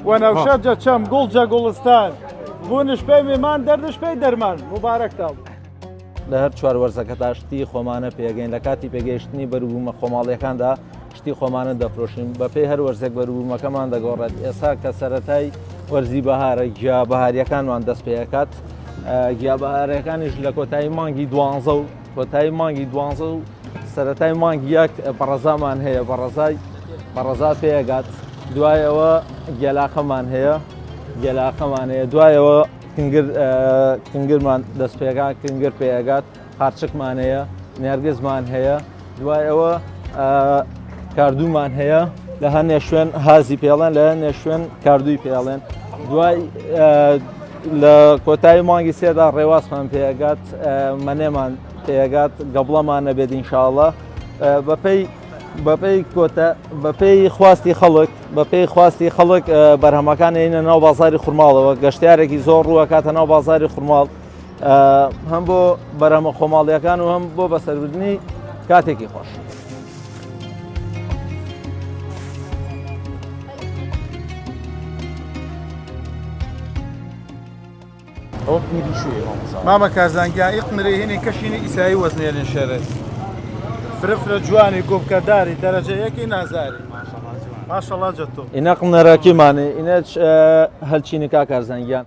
وەنەوشەجە چەم گوڵجە گوڵستان بوونش پێی میمان دەردش پێی دەرمان مبارەکتە. لە هەر چوار وەرزەکەتا شتی خۆمانە پێگەین لە کاتی پێگەیشتنی بەروبوومە خۆماڵیەکاندا شتی خۆمانە دەفرۆشین بەپێی هەر وەرزێک بەروبوومەکەمان دەگۆڕێت. ئێستا کە سەرەتای وەرزی بەهارە گیا بەهاریەکانمان دەست پێەکات گیا بەهارەکانیش لە کۆتایی مانگی دوانزە و کۆتایی مانگی دوانزە و سەرەتای مانگی یەک بەڕەزامان هەیە بەڕەزا پێگات دوایەوە گێلاقەمان هەیە دوایەوە کنگرمان دەست پێکات کنگر پێگات قارچکمان هەیە نێرگزمان هەیە دوایەوە کاردوومان هەیە لە هەنێ شوێن هازی پێڵێن لە هەنێ شوێن کاردووی پێڵێن دوای لە کۆتایی مانگی سێدا ڕێواسمان پێگات مەنێمان پێگات گەبڵەمان نەبێت ئینشاءڵڵا بەپێی خواستی خەڵک بەرهەمەکان هێنە ناو بازاری خورماڵەوە گەشتیارێکی زۆر ڕووەکاتە ناو بازاری خورماڵ هەم بۆ بەرهەمە خۆماڵیەکان و هەم بۆ بەسەربردنی کاتێکی خۆش. مامە کازانگیان ئیقمرە هێنی کەشینی ئیسایی وەزنێنن شەرت فرفرە جوانی گۆبکەداری دەرەجە یەکی نازاری ماشەڵڵا جەتۆ ئینە قنەرەکیمانێ ئینە هەلچینی کا کارزانگیان